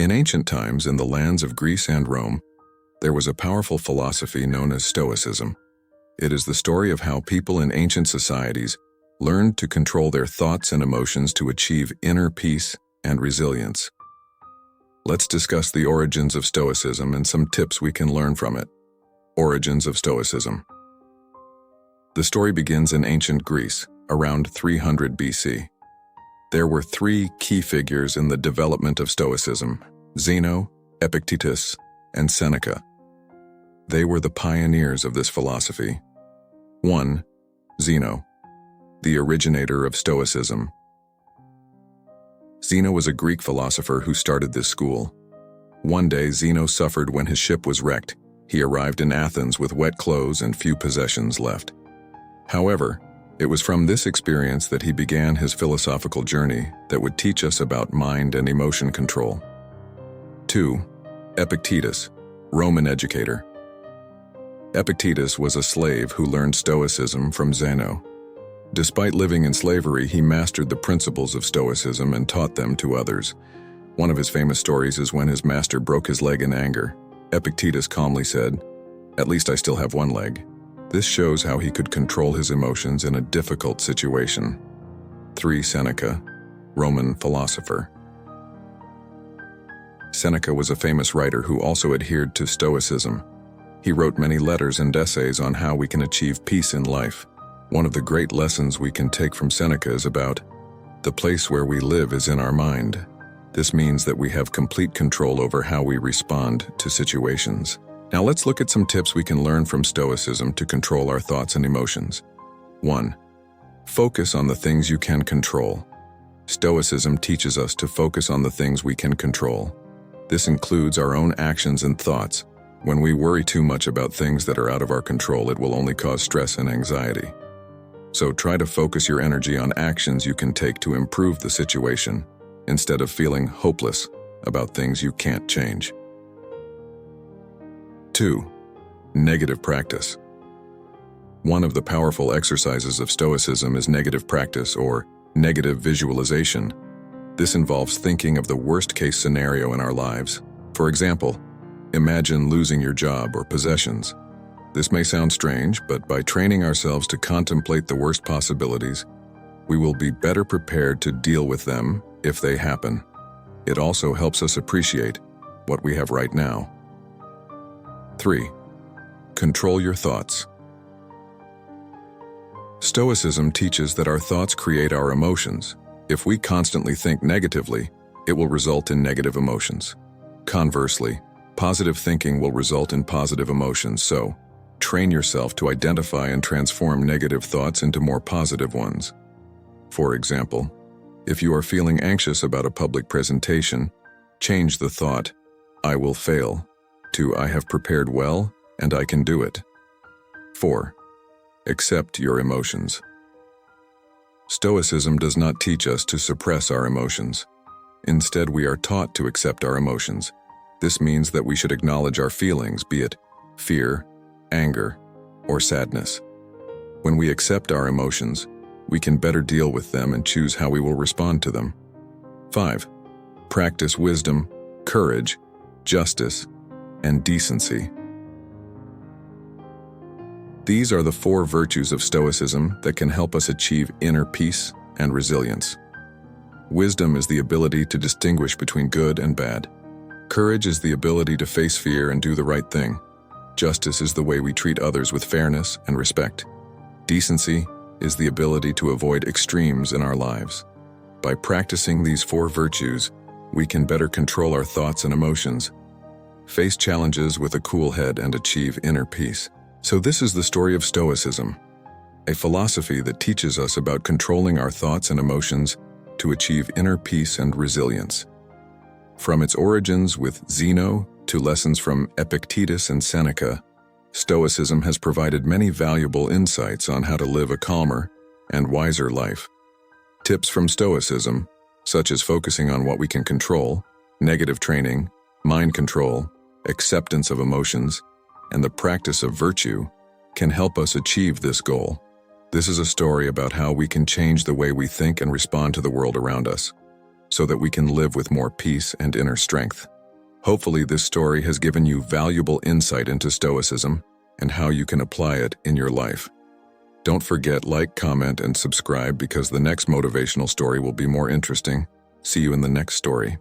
In ancient times, in the lands of Greece and Rome, there was a powerful philosophy known as Stoicism. It is the story of how people in ancient societies learned to control their thoughts and emotions to achieve inner peace and resilience. Let's discuss the origins of Stoicism and some tips we can learn from it. Origins of Stoicism. The story begins in ancient Greece, around 300 BC. There were three key figures in the development of Stoicism: Zeno, Epictetus, and Seneca. They were the pioneers of this philosophy. 1. Zeno, the originator of Stoicism. Zeno was a Greek philosopher who started this school. One day, Zeno suffered when his ship was wrecked. He arrived in Athens with wet clothes and few possessions left. However, it was from this experience that he began his philosophical journey that would teach us about mind and emotion control. 2. Epictetus, Roman educator. Epictetus was a slave who learned Stoicism from Zeno. Despite living in slavery, he mastered the principles of Stoicism and taught them to others. One of his famous stories is when his master broke his leg in anger. Epictetus calmly said, "At least I still have one leg." This shows how he could control his emotions in a difficult situation. 3. Seneca, Roman philosopher. Seneca was a famous writer who also adhered to Stoicism. He wrote many letters and essays on how we can achieve peace in life. One of the great lessons we can take from Seneca is about the place where we live is in our mind. This means that we have complete control over how we respond to situations. Now let's look at some tips we can learn from Stoicism to control our thoughts and emotions. 1. Focus on the things you can control. Stoicism teaches us to focus on the things we can control. This includes our own actions and thoughts. When we worry too much about things that are out of our control, it will only cause stress and anxiety. So try to focus your energy on actions you can take to improve the situation, instead of feeling hopeless about things you can't change. 2. Negative practice. One of the powerful exercises of Stoicism is negative practice, or negative visualization. This involves thinking of the worst-case scenario in our lives. For example, imagine losing your job or possessions. This may sound strange, but by training ourselves to contemplate the worst possibilities, we will be better prepared to deal with them if they happen. It also helps us appreciate what we have right now. 3. Control your thoughts. Stoicism teaches that our thoughts create our emotions. If we constantly think negatively, it will result in negative emotions. Conversely, positive thinking will result in positive emotions, so train yourself to identify and transform negative thoughts into more positive ones. For example, if you are feeling anxious about a public presentation, change the thought, "I will fail," to "I have prepared well and I can do it." 4. Accept your emotions. Stoicism does not teach us to suppress our emotions. Instead, we are taught to accept our emotions. This means that we should acknowledge our feelings, be it fear, anger, or sadness. When we accept our emotions, we can better deal with them and choose how we will respond to them. 5. Practice wisdom, courage, justice, and decency. These are the 4 virtues of Stoicism that can help us achieve inner peace and resilience. Wisdom is the ability to distinguish between good and bad. Courage is the ability to face fear and do the right thing. Justice is the way we treat others with fairness and respect. Decency is the ability to avoid extremes in our lives. By practicing these 4 virtues, we can better control our thoughts and emotions, face challenges with a cool head, and achieve inner peace. So this is the story of Stoicism, a philosophy that teaches us about controlling our thoughts and emotions to achieve inner peace and resilience. From its origins with Zeno to lessons from Epictetus and Seneca, Stoicism has provided many valuable insights on how to live a calmer and wiser life. Tips from Stoicism, such as focusing on what we can control, negative training, mind control, acceptance of emotions, and the practice of virtue, can help us achieve this goal. This is a story about how we can change the way we think and respond to the world around us, so that we can live with more peace and inner strength. Hopefully, this story has given you valuable insight into Stoicism and how you can apply it in your life. Don't forget, like, comment, and subscribe because the next motivational story will be more interesting. See you in the next story.